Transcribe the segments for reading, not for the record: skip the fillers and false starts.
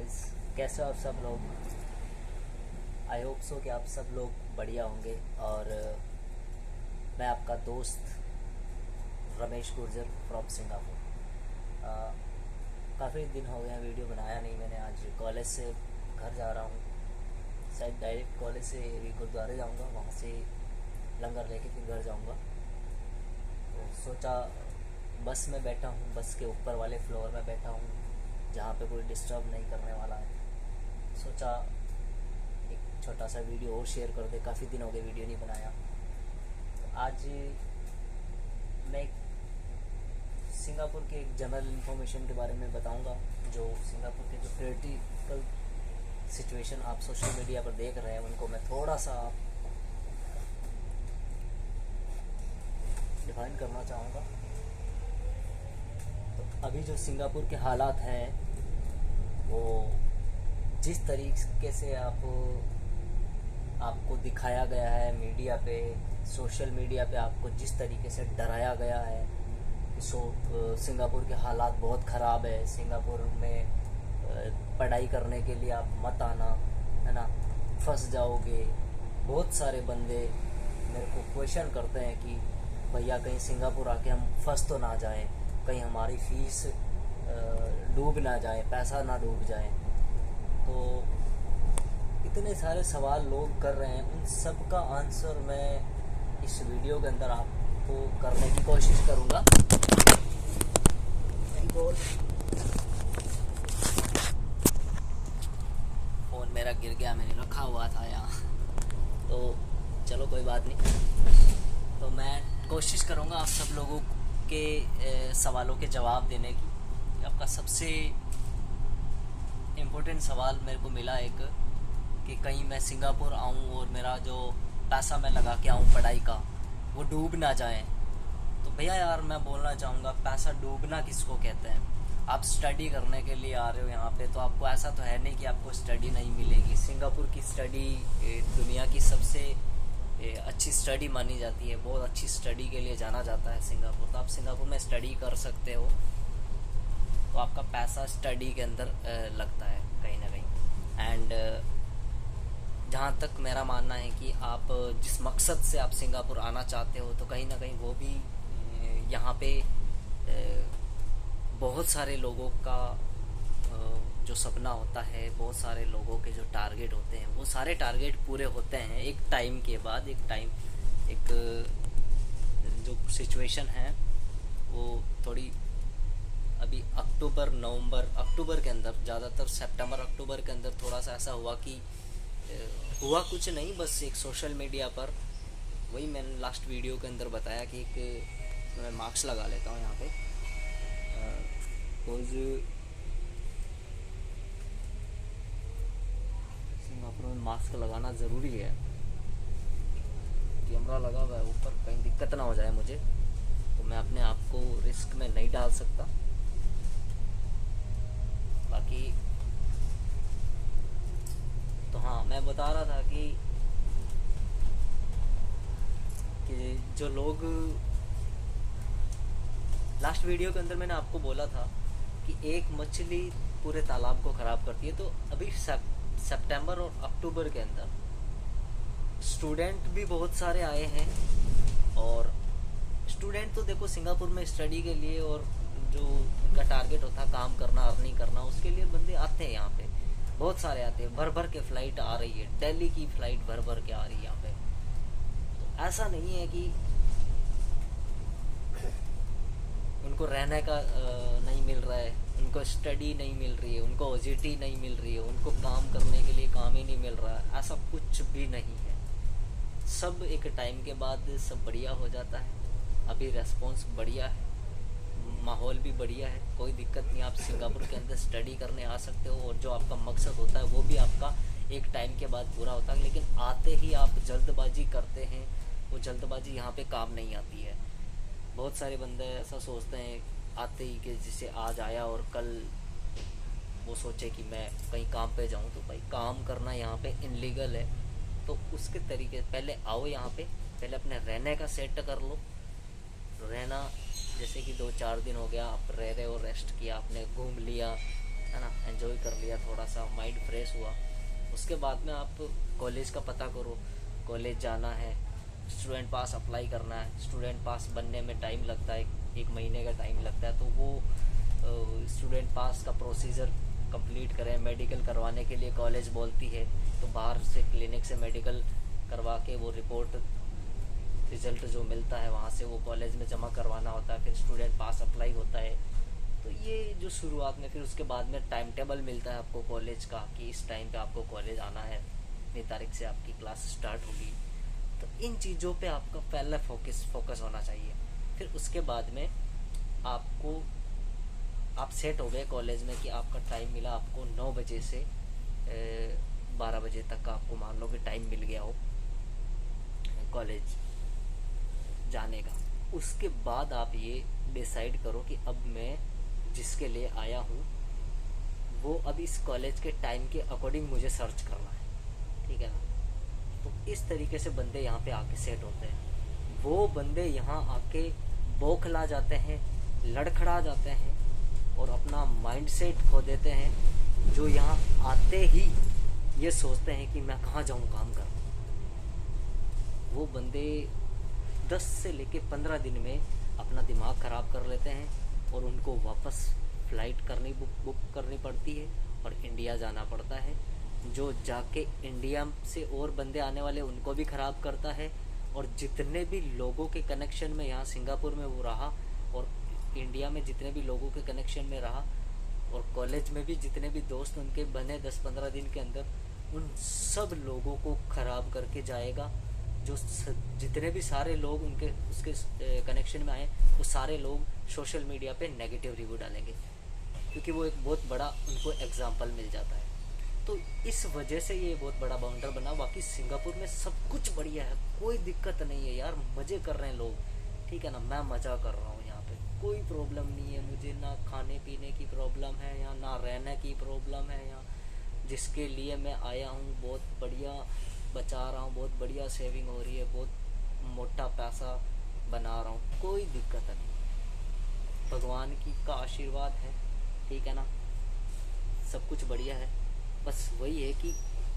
Guys, कैसे हो आप सब लोग। आई होप सो कि आप सब लोग बढ़िया होंगे। और मैं आपका दोस्त रमेश गुर्जर फ्रॉम सिंगापुर। काफ़ी दिन हो गए हैं वीडियो बनाया नहीं मैंने। आज कॉलेज से घर जा रहा हूँ, शायद डायरेक्ट कॉलेज से भी गुरुद्वारे जाऊँगा, वहाँ से लंगर लेके फिर घर जाऊँगा। तो सोचा, बस में बैठा हूँ, बस के ऊपर वाले फ्लोर में बैठा हूँ जहाँ पे कोई डिस्टर्ब नहीं करने वाला है। सोचा एक छोटा सा वीडियो और शेयर कर दे, काफ़ी दिन हो गए वीडियो नहीं बनाया। तो आज मैं सिंगापुर के एक जनरल इन्फॉर्मेशन के बारे में बताऊंगा। जो सिंगापुर के जो क्रिटिकल सिचुएशन आप सोशल मीडिया पर देख रहे हैं, उनको मैं थोड़ा सा डिफाइन करना चाहूँगा। तो अभी जो सिंगापुर के हालात हैं, वो जिस तरीके से आपको दिखाया गया है मीडिया पे, सोशल मीडिया पे आपको जिस तरीके से डराया गया है कि सिंगापुर के हालात बहुत ख़राब है, सिंगापुर में पढ़ाई करने के लिए आप मत आना, है ना, फंस जाओगे। बहुत सारे बंदे मेरे को क्वेश्चन करते हैं कि भैया कहीं सिंगापुर आके हम फंस तो ना जाएं, कहीं हमारी फ़ीस डूब ना जाए, पैसा ना डूब जाए। तो इतने सारे सवाल लोग कर रहे हैं, उन सब का आंसर मैं इस वीडियो के अंदर आपको करने की कोशिश करूँगा। फ़ोन मेरा गिर गया, मैंने रखा हुआ था यहाँ, तो चलो कोई बात नहीं। तो मैं कोशिश करूँगा आप सब लोगों के सवालों के जवाब देने की। आपका सबसे इम्पोर्टेंट सवाल मेरे को मिला एक, कि कहीं मैं सिंगापुर आऊँ और मेरा जो पैसा मैं लगा के आऊँ पढ़ाई का, वो डूब ना जाए। तो भैया यार, मैं बोलना चाहूँगा, पैसा डूबना किसको कहते हैं। आप स्टडी करने के लिए आ रहे हो यहाँ पे, तो आपको ऐसा तो है नहीं कि आपको स्टडी नहीं मिलेगी। सिंगापुर की स्टडी दुनिया की सबसे अच्छी स्टडी मानी जाती है, बहुत अच्छी स्टडी के लिए जाना जाता है सिंगापुर। तो आप सिंगापुर में स्टडी कर सकते हो, तो आपका पैसा स्टडी के अंदर लगता है कहीं ना कहीं। एंड जहाँ तक मेरा मानना है कि आप जिस मकसद से आप सिंगापुर आना चाहते हो, तो कहीं ना कहीं वो भी यहाँ पे बहुत सारे लोगों का जो सपना होता है, बहुत सारे लोगों के जो टारगेट होते हैं, वो सारे टारगेट पूरे होते हैं एक टाइम के बाद। एक जो सिचुएशन है वो थोड़ी अभी अक्टूबर के अंदर, ज़्यादातर सितंबर अक्टूबर के अंदर थोड़ा सा ऐसा हुआ कि हुआ कुछ नहीं, बस एक सोशल मीडिया पर, वही मैंने लास्ट वीडियो के अंदर बताया कि एक मैं मार्क्स लगा लेता हूँ यहाँ पे। सिंगापुर में मास्क लगाना ज़रूरी है, कैमरा लगा हुआ है ऊपर, कहीं दिक्कत ना हो जाए मुझे, तो मैं अपने आप को रिस्क में नहीं डाल सकता। बाकी तो हाँ, मैं बता रहा था कि जो लोग, लास्ट वीडियो के अंदर मैंने आपको बोला था कि एक मछली पूरे तालाब को ख़राब करती है। तो अभी सितंबर और अक्टूबर के अंदर स्टूडेंट भी बहुत सारे आए हैं। और स्टूडेंट तो देखो सिंगापुर में स्टडी के लिए, और जो उनका टारगेट होता है काम करना, अर्निंग करना, उसके लिए बंदे आते हैं यहाँ पे, बहुत सारे आते हैं। भर भर के फ़्लाइट आ रही है, दिल्ली की फ़्लाइट भर भर के आ रही है यहाँ पे। तो ऐसा नहीं है कि उनको रहने का नहीं मिल रहा है, उनको स्टडी नहीं मिल रही है, उनको ओजीटी नहीं मिल रही है, उनको काम करने के लिए काम ही नहीं मिल रहा है, ऐसा कुछ भी नहीं है। सब एक टाइम के बाद सब बढ़िया हो जाता है। अभी रेस्पॉन्स बढ़िया है, माहौल भी बढ़िया है, कोई दिक्कत नहीं। आप सिंगापुर के अंदर स्टडी करने आ सकते हो, और जो आपका मकसद होता है वो भी आपका एक टाइम के बाद पूरा होता है। लेकिन आते ही आप जल्दबाजी करते हैं, वो जल्दबाजी यहाँ पे काम नहीं आती है। बहुत सारे बंदे ऐसा सोचते हैं आते ही कि जैसे आज आया और कल वो सोचे कि मैं कहीं काम पे जाऊँ। तो भाई काम करना यहाँ पे इनलीगल है, तो उसके तरीके पहले आओ यहाँ पे, पहले अपने रहने का सेट कर लो। रहना जैसे कि 2-4 दिन हो गया आप रह रहे हो, रेस्ट किया, आपने घूम लिया, है ना, एंजॉय कर लिया, थोड़ा सा माइंड फ्रेश हुआ। उसके बाद में आप कॉलेज का पता करो, कॉलेज जाना है, स्टूडेंट पास अप्लाई करना है। स्टूडेंट पास बनने में टाइम लगता है, 1 महीने का टाइम लगता है। तो वो स्टूडेंट पास का प्रोसीजर कंप्लीट करें। मेडिकल करवाने के लिए कॉलेज बोलती है, तो बाहर से क्लिनिक से मेडिकल करवा के वो रिपोर्ट रिज़ल्ट जो मिलता है वहाँ से वो कॉलेज में जमा करवाना होता है। फिर स्टूडेंट पास अप्लाई होता है। तो ये जो शुरुआत में, फिर उसके बाद में टाइम टेबल मिलता है आपको कॉलेज का कि इस टाइम पे आपको कॉलेज आना है, इतनी तारीख से आपकी क्लास स्टार्ट होगी। तो इन चीज़ों पे आपका पहला फोकस होना चाहिए। फिर उसके बाद में आपको, आप सेट हो गए कॉलेज में कि आपका टाइम मिला आपको 9 बजे से 12 बजे तक का, आपको मान लो कि टाइम मिल गया हो कॉलेज जाने का। उसके बाद आप ये डिसाइड करो कि अब मैं जिसके लिए आया हूँ वो अब इस कॉलेज के टाइम के अकॉर्डिंग मुझे सर्च करना है, ठीक है ना। तो इस तरीके से बंदे यहाँ पे आके सेट होते हैं। वो बंदे यहाँ आके बौखला जाते हैं, लड़खड़ा जाते हैं और अपना माइंडसेट खो देते हैं, जो यहाँ आते ही ये सोचते हैं कि मैं कहाँ जाऊँ काम कर। वो बंदे 10 से लेके 15 दिन में अपना दिमाग ख़राब कर लेते हैं और उनको वापस फ़्लाइट बुक करनी पड़ती है और इंडिया जाना पड़ता है। जो जाके इंडिया से और बंदे आने वाले उनको भी ख़राब करता है, और जितने भी लोगों के कनेक्शन में यहाँ सिंगापुर में वो रहा और इंडिया में जितने भी लोगों के कनेक्शन में रहा और कॉलेज में भी जितने भी दोस्त उनके बने 10-15 दिन के अंदर, उन सब लोगों को ख़राब करके जाएगा। जो जितने भी सारे लोग उनके उसके कनेक्शन में आए, वो सारे लोग सोशल मीडिया पे नेगेटिव रिव्यू डालेंगे, क्योंकि वो एक बहुत बड़ा उनको एग्जाम्पल मिल जाता है। तो इस वजह से ये बहुत बड़ा बाउंडर बना। बाकी सिंगापुर में सब कुछ बढ़िया है, कोई दिक्कत नहीं है यार, मज़े कर रहे हैं लोग, ठीक है ना। मैं मज़ा कर रहा हूँ यहाँ पे, कोई प्रॉब्लम नहीं है मुझे, ना खाने पीने की प्रॉब्लम है यहाँ, ना रहने की प्रॉब्लम है यहाँ। जिसके लिए मैं आया हूँ बहुत बढ़िया बचा रहा हूँ, बहुत बढ़िया सेविंग हो रही है, बहुत मोटा पैसा बना रहा हूँ, कोई दिक्कत नहीं। भगवान का आशीर्वाद है, ठीक है ना, सब कुछ बढ़िया है। बस वही है कि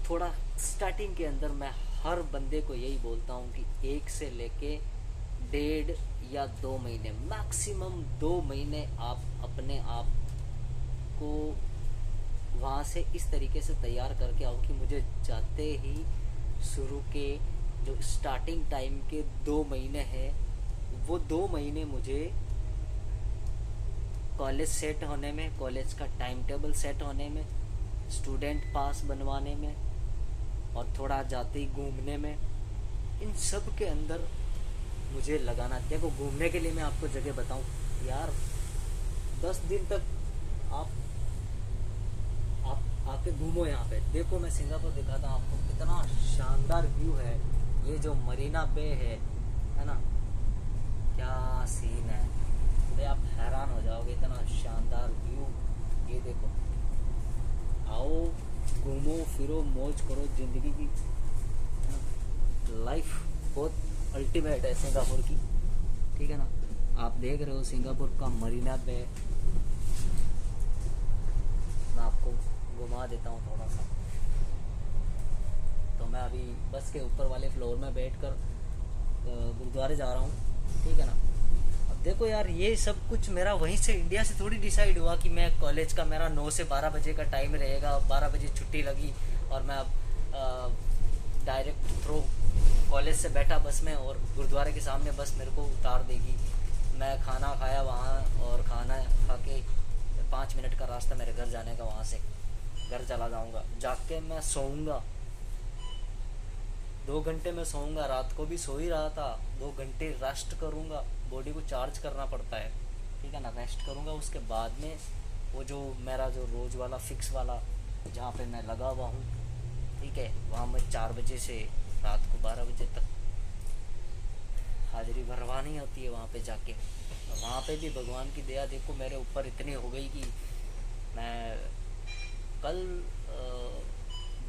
थोड़ा स्टार्टिंग के अंदर मैं हर बंदे को यही बोलता हूँ कि 1 से लेके 1.5 या 2 महीने, मैक्सिमम 2 महीने आप अपने आप को वहाँ से इस तरीके से तैयार करके आओ कि मुझे जाते ही शुरू के जो स्टार्टिंग टाइम के 2 महीने हैं, वो 2 महीने मुझे कॉलेज सेट होने में, कॉलेज का टाइम टेबल सेट होने में, स्टूडेंट पास बनवाने में और थोड़ा जाते ही घूमने में, इन सब के अंदर मुझे लगाना। देखो घूमने के लिए मैं आपको जगह बताऊं यार, 10 दिन तक आप आके घूमो यहाँ पे। देखो मैं सिंगापुर दिखाता हूँ आपको, कितना शानदार व्यू है। ये जो मरीना बे है ना, क्या सीन है, तो आप हैरान हो जाओगे, इतना शानदार व्यू। ये देखो, आओ घूमो फिरो मौज करो, ज़िंदगी की लाइफ बहुत अल्टीमेट है सिंगापुर की, ठीक है ना। आप देख रहे हो सिंगापुर का मरीना बे, मैं आपको घुमा देता हूँ थोड़ा सा। तो मैं अभी बस के ऊपर वाले फ्लोर में बैठकर गुरुद्वारे जा रहा हूँ, ठीक है ना। अब देखो यार, ये सब कुछ मेरा वहीं से इंडिया से थोड़ी डिसाइड हुआ कि मैं कॉलेज का मेरा 9 से 12 बजे का टाइम रहेगा, 12 बजे छुट्टी लगी और मैं अब डायरेक्ट थ्रू कॉलेज से बैठा बस में और गुरुद्वारे के सामने बस मेरे को उतार देगी। मैं खाना खाया वहाँ और खाना खा के 5 मिनट का रास्ता मेरे घर जाने का, वहाँ से घर चला जाऊँगा, जाके मैं सोऊंगा 2 घंटे में सोऊंगा। रात को भी सो ही रहा था, 2 घंटे रेस्ट करूँगा, बॉडी को चार्ज करना पड़ता है, ठीक है ना। रेस्ट करूँगा, उसके बाद में वो जो मेरा जो रोज़ वाला फिक्स वाला जहाँ पे मैं लगा हुआ हूँ, ठीक है, वहाँ मैं 4 बजे से रात को 12 बजे तक हाज़िरी भरवानी होती है वहाँ पे जाके। वहाँ पे भी भगवान की दया देखो मेरे ऊपर इतनी हो गई कि मैं कल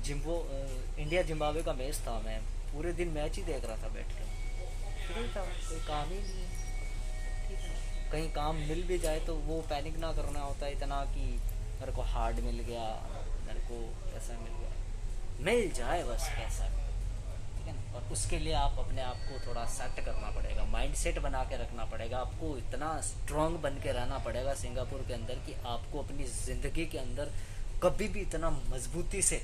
इंडिया जिम्बाब्वे का मैच था, मैं पूरे दिन मैच ही देख रहा था बैठ के, फ्री था, कोई काम ही नहीं है, ठीक है। कहीं काम मिल भी जाए तो वो पैनिक ना करना होता है इतना कि मेरे को हार्ड मिल गया, मेरे को कैसा मिल गया, मिल जाए बस कैसा, ठीक है ना। और उसके लिए आप अपने आप को थोड़ा सेट करना पड़ेगा, माइंड सेट बना के रखना पड़ेगा, आपको इतना स्ट्रांग बन के रहना पड़ेगा सिंगापुर के अंदर कि आपको अपनी ज़िंदगी के अंदर कभी भी इतना मजबूती से,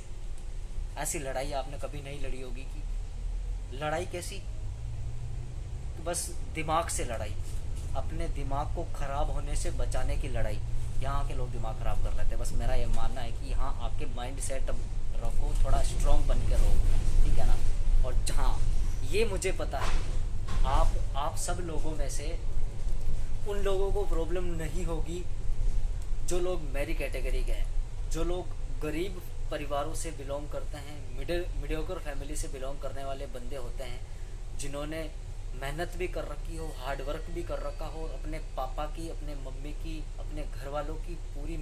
ऐसी लड़ाई आपने कभी नहीं लड़ी होगी कि लड़ाई कैसी, बस दिमाग से लड़ाई, अपने दिमाग को ख़राब होने से बचाने की लड़ाई। यहाँ के लोग दिमाग ख़राब कर लेते हैं। बस मेरा ये मानना है कि यहाँ आपके माइंड सेट रखो, थोड़ा स्ट्रांग बन के रहो, ठीक है ना। और जहाँ ये मुझे पता है आप सब लोगों में से उन लोगों को प्रॉब्लम नहीं होगी जो लोग मेरी कैटेगरी के हैं, जो लोग गरीब परिवारों से बिलोंग करते हैं, मीडियोकर फैमिली से बिलोंग करने वाले बंदे होते हैं, जिन्होंने मेहनत भी कर रखी हो, हार्ड वर्क भी कर रखा हो, अपने पापा की, अपने मम्मी की, अपने घर वालों की पूरी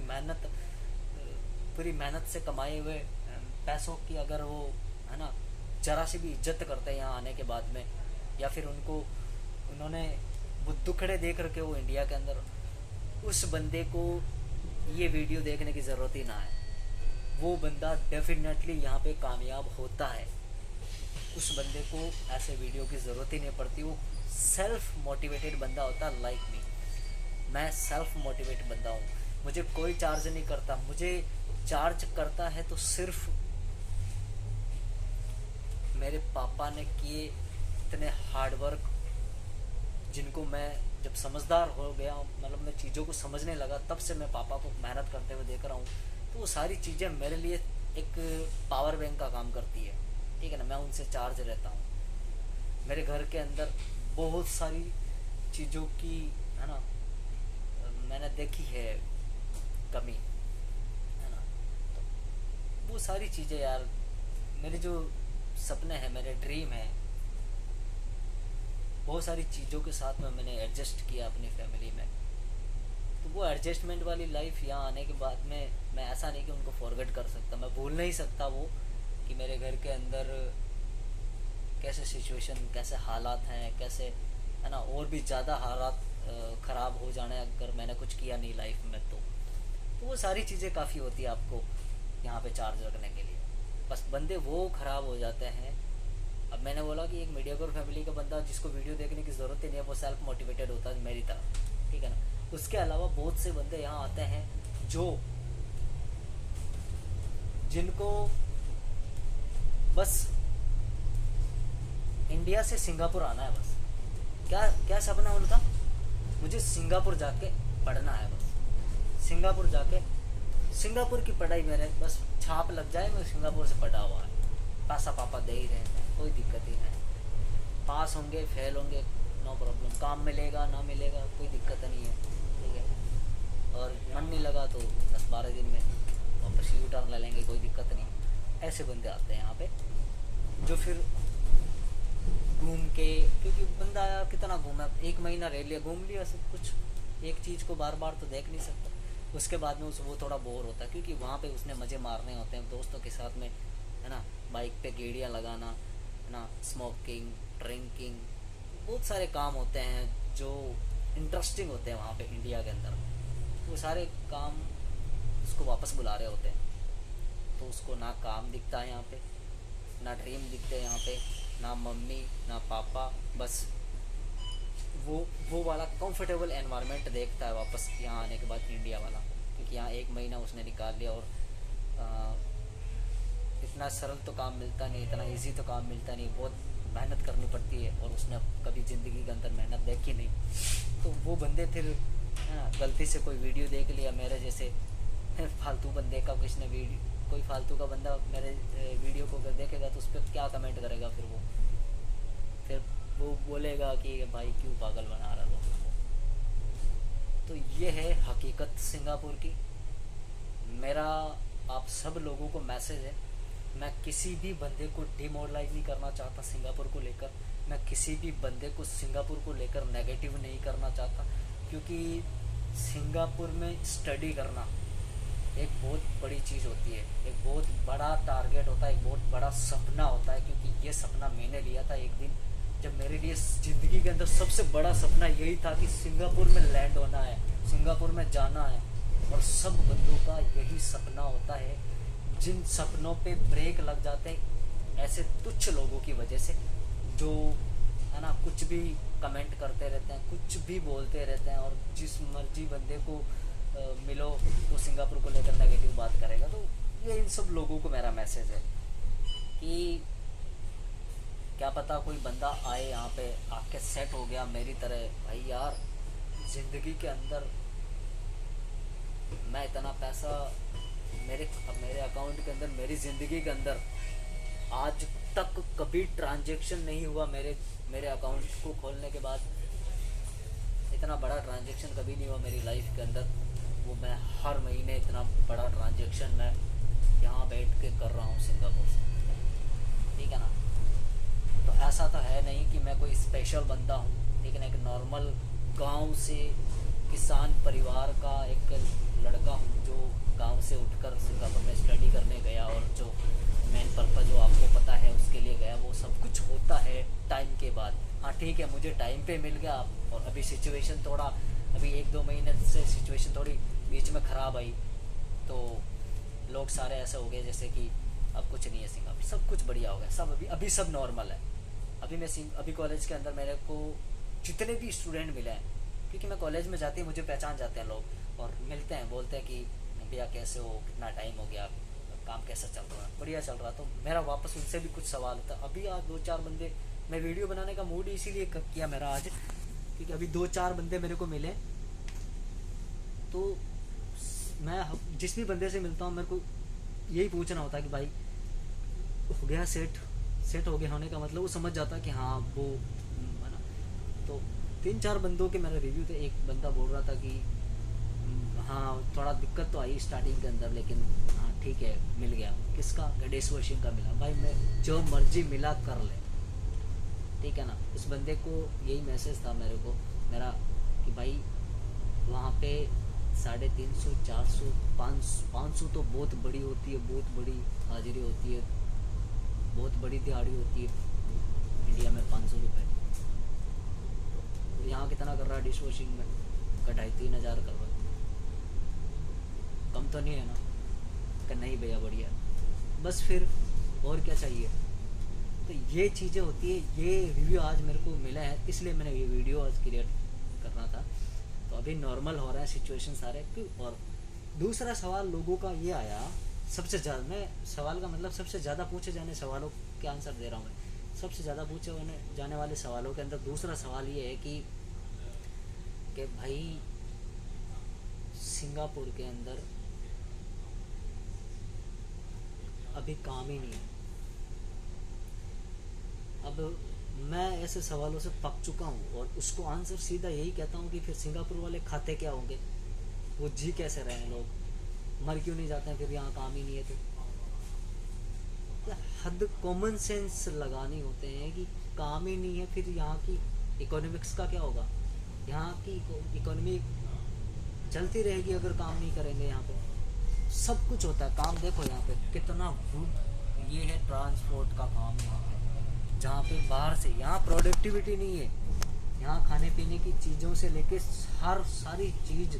मेहनत से कमाए हुए पैसों की अगर वो, है ना, जरा सी भी इज्जत करते हैं यहाँ आने के बाद में, या फिर उन्होंने वो दुखड़े देख रखे वो इंडिया के अंदर, उस बंदे को ये वीडियो देखने की ज़रूरत ही ना है। वो बंदा डेफिनेटली यहाँ पे कामयाब होता है। उस बंदे को ऐसे वीडियो की ज़रूरत ही नहीं पड़ती। वो सेल्फ मोटिवेटेड बंदा होता है, लाइक मी। मैं सेल्फ मोटिवेट बंदा हूँ, मुझे कोई चार्ज नहीं करता। मुझे चार्ज करता है तो सिर्फ मेरे पापा ने किए इतने हार्ड वर्क, जिनको मैं जब समझदार हो गया, मतलब मैं चीज़ों को समझने लगा, तब से मैं पापा को मेहनत करते हुए देख रहा हूँ। तो वो सारी चीज़ें मेरे लिए एक पावर बैंक का काम करती है, ठीक है ना। मैं उनसे चार्ज रहता हूँ। मेरे घर के अंदर बहुत सारी चीज़ों की, है ना, मैंने देखी है कमी, है ना। तो वो सारी चीज़ें यार, मेरे जो सपने हैं, मेरे ड्रीम है, बहुत सारी चीज़ों के साथ में मैंने एडजस्ट किया अपनी फैमिली में। तो वो एडजस्टमेंट वाली लाइफ यहाँ आने के बाद में मैं ऐसा नहीं कि उनको फॉरगेट कर सकता, मैं भूल नहीं सकता वो कि मेरे घर के अंदर कैसे सिचुएशन, कैसे हालात हैं, कैसे, है ना, और भी ज़्यादा हालात ख़राब हो जाने अगर मैंने कुछ किया नहीं लाइफ में। तो वो सारी चीज़ें काफ़ी होती है आपको यहाँ पे चार्ज रखने के लिए। बस बंदे वो ख़राब हो जाते हैं। अब मैंने बोला कि एक मीडियोकर फैमिली का बंदा जिसको वीडियो देखने की ज़रूरत ही नहीं है, वो सेल्फ मोटिवेटेड होता है मेरी तरह, ठीक है ना। उसके अलावा बहुत से बंदे यहाँ आते हैं जिनको बस इंडिया से सिंगापुर आना है। बस क्या सपना उनका, मुझे सिंगापुर जाके पढ़ना है। बस सिंगापुर की पढ़ाई मेरे बस छाप लग जाए, मैं सिंगापुर से पढ़ा हुआ है, पैसा पापा दे ही रहे हैं, कोई दिक्कत ही नहीं। पास होंगे, फेल होंगे, नो प्रॉब्लम, काम मिलेगा ना मिलेगा कोई दिक्कत नहीं है, ठीक है। और मन नहीं लगा तो 10-12 दिन में वापस यू टर्न ले लेंगे, कोई दिक्कत नहीं। ऐसे बंदे आते हैं यहाँ पे, जो फिर घूम के, क्योंकि बंदा यार कितना घूमा, 1 महीना रह लिया, घूम लिया सब कुछ, एक चीज़ को बार बार तो देख नहीं सकता। उसके बाद में वो थोड़ा बोर होता है, क्योंकि वहाँ पे उसने मज़े मारने होते हैं दोस्तों के साथ में, है ना, बाइक पे गेड़ियाँ लगाना, है ना, स्मोकिंग, ड्रिंकिंग, बहुत सारे काम होते हैं जो इंटरेस्टिंग होते हैं वहाँ पे इंडिया के अंदर। वो सारे काम उसको वापस बुला रहे होते हैं, तो उसको ना काम दिखता है यहाँ पे, ना ड्रीम दिखते हैं यहाँ पे, ना मम्मी ना पापा, बस वो वाला कंफर्टेबल एनवायरनमेंट देखता है वापस यहाँ आने के बाद इंडिया वाला। क्योंकि यहाँ 1 महीना उसने निकाल लिया, और इतना सरल तो काम मिलता नहीं, इतना इजी तो काम मिलता नहीं, बहुत मेहनत करनी पड़ती है, और उसने कभी ज़िंदगी के अंदर मेहनत देखी नहीं। तो वो बंदे फिर गलती से कोई वीडियो देख लिया मेरे जैसे फालतू बंदे का, किसने वीडियो, कोई फालतू का बंदा मेरे वीडियो को अगर देखेगा तो उस पर क्या कमेंट करेगा, फिर वो बोलेगा कि भाई क्यों पागल बना रहा लोगों को। तो ये है हकीकत सिंगापुर की। मेरा आप सब लोगों को मैसेज है, मैं किसी भी बंदे को डिमोरलाइज नहीं करना चाहता सिंगापुर को लेकर, मैं किसी भी बंदे को सिंगापुर को लेकर नेगेटिव नहीं करना चाहता, क्योंकि सिंगापुर में स्टडी करना एक बहुत बड़ी चीज़ होती है, एक बहुत बड़ा टारगेट होता है, एक बहुत बड़ा सपना होता है। क्योंकि ये सपना मैंने लिया था एक दिन, जब मेरे लिए ज़िंदगी के अंदर सबसे बड़ा सपना यही था कि सिंगापुर में लैंड होना है, सिंगापुर में जाना है, और सब बंदों का यही सपना होता है, जिन सपनों पे ब्रेक लग जाते हैं ऐसे तुच्छ लोगों की वजह से, जो है ना कुछ भी कमेंट करते रहते हैं, कुछ भी बोलते रहते हैं, और जिस मर्जी बंदे को मिलो तो सिंगापुर को लेकर नेगेटिव बात करेगा। तो ये इन सब लोगों को मेरा मैसेज है कि क्या पता कोई बंदा आए यहाँ पे आके सेट हो गया मेरी तरह। भाई यार, ज़िंदगी के अंदर मैं इतना पैसा मेरे अकाउंट के अंदर, मेरी ज़िंदगी के अंदर आज तक कभी ट्रांजैक्शन नहीं हुआ। मेरे अकाउंट को खोलने के बाद इतना बड़ा ट्रांजैक्शन कभी नहीं हुआ मेरी लाइफ के अंदर। वो मैं हर महीने इतना बड़ा ट्रांजैक्शन मैं यहाँ बैठ के कर रहा हूँ सिंगापुर से, ठीक है ना। तो ऐसा तो है नहीं कि मैं कोई स्पेशल बंदा हूँ, लेकिन एक नॉर्मल गांव से किसान परिवार का एक लड़का हूँ जो गांव से उठकर सिंगापुर में स्टडी करने गया, और जो मेन पर्पज़ जो आपको पता है उसके लिए गया। वो सब कुछ होता है टाइम के बाद। हाँ ठीक है, मुझे टाइम पे मिल गया, और अभी सिचुएशन थोड़ा, अभी 1-2 महीने से सिचुएशन थोड़ी बीच में ख़राब आई, तो लोग सारे ऐसे हो गए जैसे कि अब कुछ नहीं है सिंगापुर, सब कुछ बढ़िया हो गया, सब अभी सब नॉर्मल है। अभी कॉलेज के अंदर मेरे को जितने भी स्टूडेंट मिले हैं, क्योंकि मैं कॉलेज में जाती हूँ, मुझे पहचान जाते हैं लोग और मिलते हैं, बोलते हैं कि भैया कैसे हो, कितना टाइम हो गया, काम कैसा चल रहा है, बढ़िया चल रहा। तो मेरा वापस उनसे भी कुछ सवाल होता है। अभी आज 2-4 बंदे, मैं वीडियो बनाने का मूड इसीलिए किया मेरा आज, क्योंकि अभी 2-4 बंदे मेरे को मिले, तो मैं जिस भी बंदे से मिलता हूँ मेरे को यही पूछना होता है कि भाई हो गया सेट हो गया, होने का मतलब वो समझ जाता है कि हाँ वो है ना। तो 3-4 बंदों के मेरे रिव्यू थे। एक बंदा बोल रहा था कि हाँ थोड़ा दिक्कत तो आई स्टार्टिंग के अंदर, लेकिन हाँ ठीक है मिल गया। किसका? डिश वॉशिंग का मिला। भाई मैं जो मर्जी मिला कर ले, ठीक है ना। उस बंदे को यही मैसेज था मेरा कि भाई वहाँ पे 350, 400, 500 तो बहुत बड़ी होती है, बहुत बड़ी हाजिरी होती है, बहुत बड़ी दिहाड़ी होती है इंडिया में 500 रुपये। तो यहाँ कितना कर रहा है डिश वॉशिंग में? 2,500-3,000 कर रहा है, कम तो नहीं है ना? कि नहीं भैया बढ़िया, बस फिर और क्या चाहिए। तो ये चीज़ें होती है। ये रिव्यू आज मेरे को मिला है, इसलिए मैंने ये वीडियो आज क्रिएट करना था। तो अभी नॉर्मल हो रहा है सिचुएशन सारे। और दूसरा सवाल लोगों का ये आया, सबसे ज़्यादा, मैं सवाल का मतलब सबसे ज़्यादा पूछे जाने सवालों के आंसर दे रहा हूँ मैं। सबसे ज़्यादा पूछे जाने वाले सवालों के अंदर दूसरा सवाल ये है कि भाई सिंगापुर के अंदर अभी काम ही नहीं है। अब मैं ऐसे सवालों से पक चुका हूँ, और उसको आंसर सीधा यही कहता हूँ कि फिर सिंगापुर वाले खाते क्या होंगे, वो जी कैसे रहे हैं, लोग मर क्यों नहीं जाते हैं फिर यहाँ काम ही नहीं है। तो हद कॉमन सेंस लगानी होते हैं कि काम ही नहीं है, फिर यहाँ की इकोनॉमिक्स का क्या होगा? यहाँ की इकोनॉमी चलती रहेगी अगर काम नहीं करेंगे। यहाँ पे सब कुछ होता है काम। देखो यहाँ पे कितना ये है ट्रांसपोर्ट का काम यहाँ पे, जहाँ पे बाहर से, यहाँ प्रोडक्टिविटी नहीं है, यहाँ खाने पीने की चीज़ों से लेके हर सारी चीज़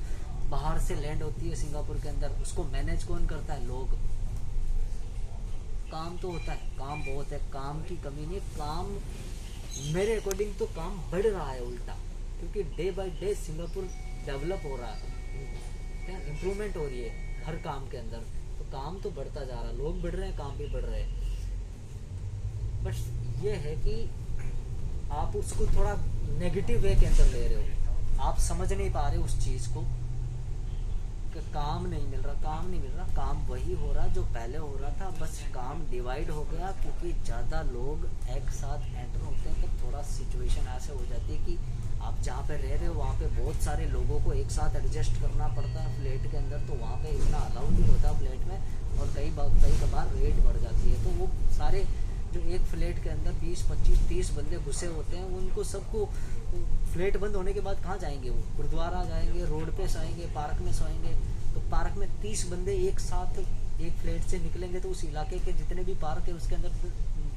बाहर से लैंड होती है सिंगापुर के अंदर। उसको मैनेज कौन करता है? लोग। काम तो होता है, काम बहुत है, काम की कमी नहीं। काम मेरे अकॉर्डिंग तो काम बढ़ रहा है उल्टा, क्योंकि day by day Singapore develop हो रहा है, क्या इम्प्रूवमेंट हो रही है हर काम के अंदर। तो काम तो बढ़ता जा रहा है, लोग बढ़ रहे हैं, काम भी बढ़ रहे हैं। बस ये है कि आप उसको थोड़ा नेगेटिव वे के अंदर ले रहे हो, आप समझ नहीं पा रहे उस चीज़ को कि काम नहीं मिल रहा, काम नहीं मिल रहा। काम वही हो रहा जो पहले हो रहा था, बस काम डिवाइड हो गया, क्योंकि ज़्यादा लोग एक साथ एंटर होते हैं तो थोड़ा सिचुएशन ऐसे हो जाती है कि आप जहाँ पे रह रहे हो वहाँ पे बहुत सारे लोगों को एक साथ एडजस्ट करना पड़ता है फ्लैट के अंदर। तो वहाँ पे इतना अलाउड नहीं होता फ्लैट में, और कई कभार रेट बढ़ जाती है। तो वो सारे जो एक फ्लैट के अंदर 20, 25, 30 बंदे घुसे होते हैं, उनको सबको फ्लैट बंद होने के बाद कहाँ जाएंगे? वो गुरुद्वारा जाएंगे, रोड पे सोएंगे, पार्क में सोएंगे। तो पार्क में 30 बंदे एक साथ एक फ्लैट से निकलेंगे तो उस इलाके के जितने भी पार्क है उसके अंदर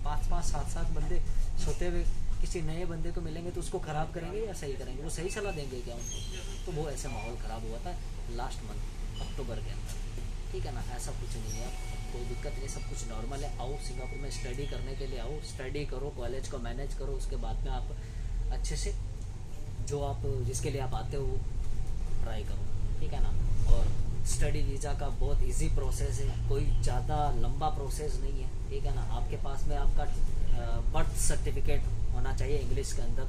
5-5, 7-7 बंदे सोते हुए किसी नए बंदे को मिलेंगे तो उसको ख़राब करेंगे या सही करेंगे? वो सही सलाह देंगे क्या उनको? तो वो ऐसा माहौल ख़राब हुआ था लास्ट मंथ। अक्टूबर के अंदर, ठीक है ना। ऐसा कुछ नहीं है, कोई दिक्कत नहीं, सब कुछ नॉर्मल है। आओ सिंगापुर में स्टडी करने के लिए आओ, स्टडी करो, कॉलेज को मैनेज करो, उसके बाद में आप अच्छे से जो आप जिसके लिए आप आते हो ट्राई करो, ठीक है ना। और स्टडी वीज़ा का बहुत इजी प्रोसेस है, कोई ज़्यादा लंबा प्रोसेस नहीं है, ठीक है ना। आपके पास में आपका बर्थ सर्टिफिकेट होना चाहिए इंग्लिश के अंदर,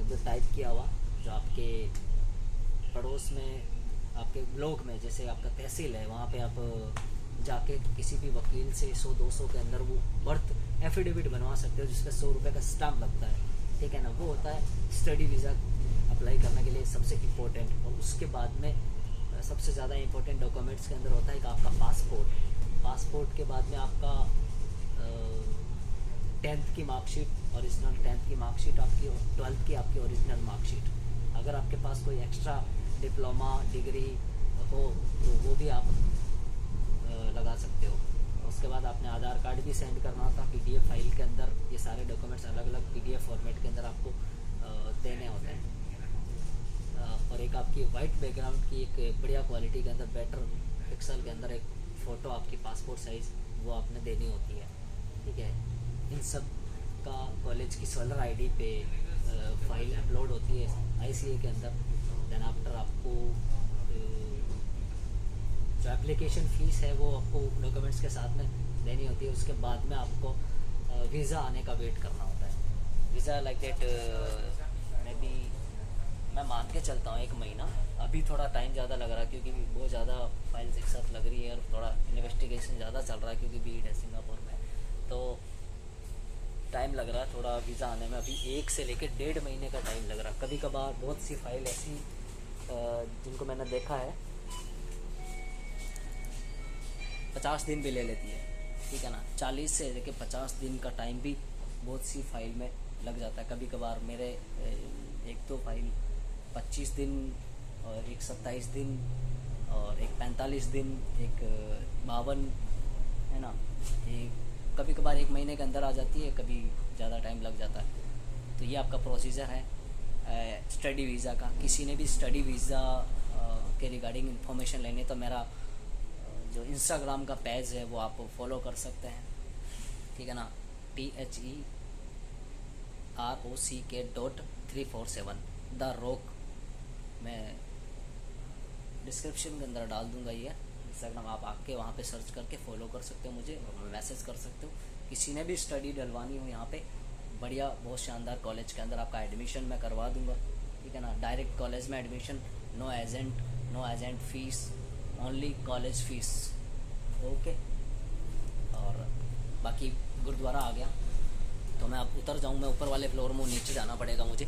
जो टाइप किया हुआ, जो आपके पड़ोस में आपके ब्लॉक में, जैसे आपका तहसील है, वहाँ पे आप जाके किसी भी वकील से 100-200 के अंदर वो बर्थ एफिडेविट बनवा सकते हो, जिसका 100 रुपये का स्टाम्प लगता है, ठीक है ना। वो होता है स्टडी वीज़ा अप्लाई करने के लिए सबसे इम्पोर्टेंट। और उसके बाद में सबसे ज़्यादा इम्पोर्टेंट डॉक्यूमेंट्स के अंदर होता है कि आपका पासपोर्ट के बाद में आपका 10th की मार्कशीट, ओरिजिनल 10th की मार्कशीट आपकी, और 12th की आपकी ओरिजिनल मार्कशीट। अगर आपके पास कोई एक्स्ट्रा डिप्लोमा डिग्री हो तो वो भी आप लगा सकते हो। उसके बाद आपने आधार कार्ड भी सेंड करना था PDF फाइल के अंदर, ये सारे डॉक्यूमेंट्स अलग अलग PDF फॉर्मेट के अंदर आपको देने होते हैं। और एक आपकी वाइट बैकग्राउंड की एक बढ़िया क्वालिटी के अंदर, बेटर पिक्सल के अंदर एक फ़ोटो आपकी पासपोर्ट साइज़ वो आपने देनी होती है, ठीक है। इन सब का कॉलेज की सोलर आईडी पे फाइल अपलोड होती है ICA के अंदर। देन आफ्टर आपको जो एप्लीकेशन फ़ीस है वो आपको डॉक्यूमेंट्स के साथ में देनी होती है। उसके बाद में आपको वीज़ा आने का वेट करना होता है। Visa like that may be मैं मान के चलता हूँ 1 महीना। अभी थोड़ा टाइम ज़्यादा लग रहा है क्योंकि बहुत ज़्यादा फाइल्स एक साथ लग रही है और थोड़ा इन्वेस्टिगेशन ज़्यादा चल रहा है क्योंकि भीड़ है सिंगापुर में, तो टाइम लग रहा है थोड़ा वीज़ा आने में। अभी 1 से लेकर 1.5 महीने का टाइम लग रहा है। कभी कभार बहुत सी फाइल ऐसी जिनको मैंने देखा है 50 दिन भी ले लेती है, ठीक है ना। 40 से लेकर 50 दिन का टाइम भी बहुत सी फाइल में लग जाता है। कभी कभार मेरे एक तो फाइल 25 दिन और एक 27 दिन और एक 45 दिन, एक 52, है ना। एक कभी कभार 1 महीने के अंदर आ जाती है, कभी ज़्यादा टाइम लग जाता है। तो ये आपका प्रोसीजर है स्टडी वीज़ा का। किसी ने भी स्टडी वीज़ा के रिगार्डिंग इन्फॉर्मेशन लेने तो मेरा जो इंस्टाग्राम का पेज है वो आप फॉलो कर सकते हैं, ठीक है ना। THEROCK.347 the rock. मैं डिस्क्रिप्शन के अंदर डाल दूंगा ये इंस्टाग्राम, आप आके वहाँ पे सर्च करके फॉलो कर सकते हो मुझे और मैसेज कर सकते हो। किसी ने भी स्टडी डलवानी हो यहाँ पे बढ़िया बहुत शानदार कॉलेज के अंदर आपका एडमिशन मैं करवा दूंगा, ठीक है ना। डायरेक्ट कॉलेज में admission, no agent fees, only college fees, okay. और बाकी गुरुद्वारा आ गया तो मैं अब उतर जाऊँ, मैं ऊपर वाले फ्लोर में, नीचे जाना पड़ेगा मुझे।